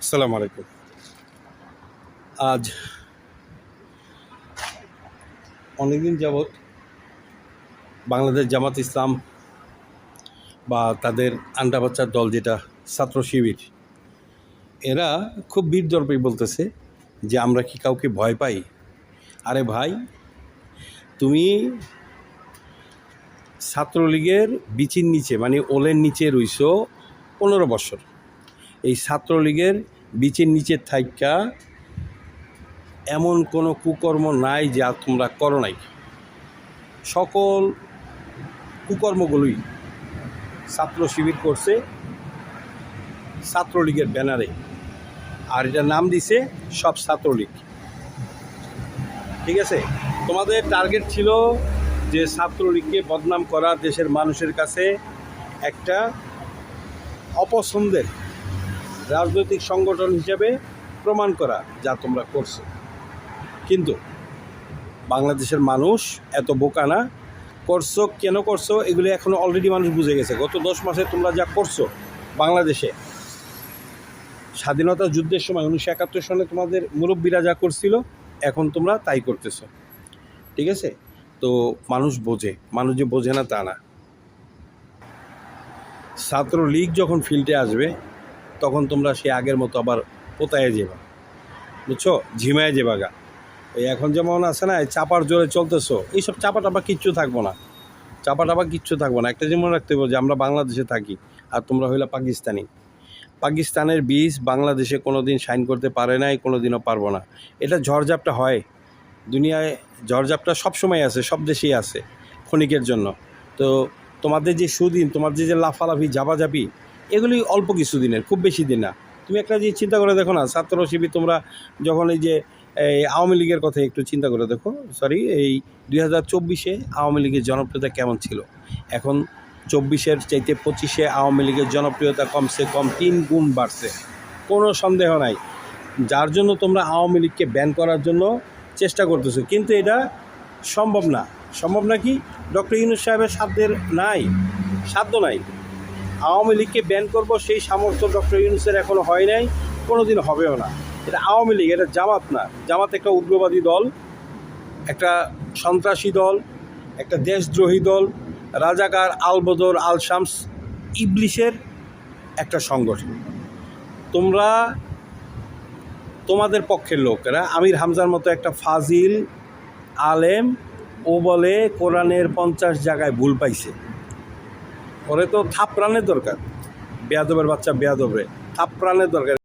আসসালামু আলাইকুম। আজ অনেকদিন যাবৎ বাংলাদেশ জামাত ইসলাম বা তাদের আন্ডা বাচ্চার দল যেটা ছাত্র শিবির, এরা খুব বীরদর্পে বলতেছে যে আমরা কি কাউকে ভয় পাই? আরে ভাই, তুমি ছাত্রলীগের বিচির নিচে মানে ওলের নিচে রইছো 15 বছর। এই ছাত্রলীগের বিচির নিচে থাইকা এমন কোনো কুকর্ম নাই যা তোমরা করো নাই। সকল কুকর্মগুলোই ছাত্র শিবির করছে ছাত্রলীগের ব্যানারে, আর এটার নাম দিছে সব ছাত্রলীগ। ঠিক আছে, তোমাদের টার্গেট ছিল যে ছাত্রলীগকে বদনাম করা, দেশের মানুষের কাছে একটা অপছন্দের রাজনৈতিক সংগঠন হিসেবে প্রমাণ করা, যা তোমরা করছো। কিন্তু বাংলাদেশের মানুষ এত বোকা না। করছো কেন করছো এগুলো এখনও অলরেডি মানুষ বুঝে গেছে। গত 10 মাসে তোমরা যা করছো বাংলাদেশে, স্বাধীনতা যুদ্ধের সময় 1971 সালে তোমাদের মুরব্বীরা যা করছিল, এখন তোমরা তাই করতেছো। ঠিক আছে, তো মানুষ বোঝে, মানুষ যে বোঝে না তা না। ছাত্রলীগ যখন ফিল্ডে আসবে তখন তোমরা সে আগের মতো আবার পোতায় যাবা, বুঝছো, ঝিমায় যাবা গা। এই এখন যেমন আছে না, চাপার জোরে চলতেছো, এইসব চাপা টাপা কিচ্ছু থাকবো না, চাপা টাপা কিচ্ছু থাকবো না। একটা যেমন রাখতে হবে যে আমরা বাংলাদেশে থাকি আর তোমরা হইলা পাকিস্তানি। পাকিস্তানের বীজ বাংলাদেশে কোনো দিন শাইন করতে পারে নাই, কোনো দিনও পারবো না। এটা ঝড়ঝাপটা হয়, দুনিয়ায় ঝড়ঝাপটা সবসময় আছে, সব দেশেই আছে ক্ষণিকের জন্য। তো তোমাদের যে সুদিন, তোমার যে লাফালাফি জাপাজাপি, এগুলি অল্প কিছু দিনের, খুব বেশি দিন না। তুমি একটা যে চিন্তা করে দেখো না, ছাত্র শিবির তোমরা যখন এই যে আওয়ামী লীগের কথা একটু চিন্তা করে দেখো, এই 2024-এ আওয়ামী লীগের জনপ্রিয়তা কেমন ছিল। এখন 24-এর চাইতে 25-এ আওয়ামী লীগের জনপ্রিয়তা কমসে কম 3 গুণ বাড়ছে, কোনো সন্দেহ নাই। যার জন্য তোমরা আওয়ামী লীগকে ব্যান করার জন্য চেষ্টা করতেছো, কিন্তু এটা সম্ভব না। সম্ভব না কি? ডক্টর ইউনূস সাহেবের সাধ্য নাই। আওয়ামী লীগকে ব্যান করবো সেই সামর্থ্য ডক্টর ইউনূসের এখনও হয় নাই, কোনো দিন হবেও না। এটা আওয়ামী লীগ, এটা জামাত না। জামাত একটা উগ্রবাদী দল, একটা সন্ত্রাসী দল, একটা দেশদ্রোহী দল, রাজাকার, আলবদর, আল শামস, ইবলিশের একটা সংগঠন। তোমরা, তোমাদের পক্ষের লোকেরা, আমির হামজার মতো একটা ফাজিল আলেম, ও বলে কোরআনের 50 জায়গায় ভুল পাইছে। ওরে তো থাপড়ানের দরকার, বেয়াদবের বাচ্চা বেয়াদবরে থাপড়ানের দরকার।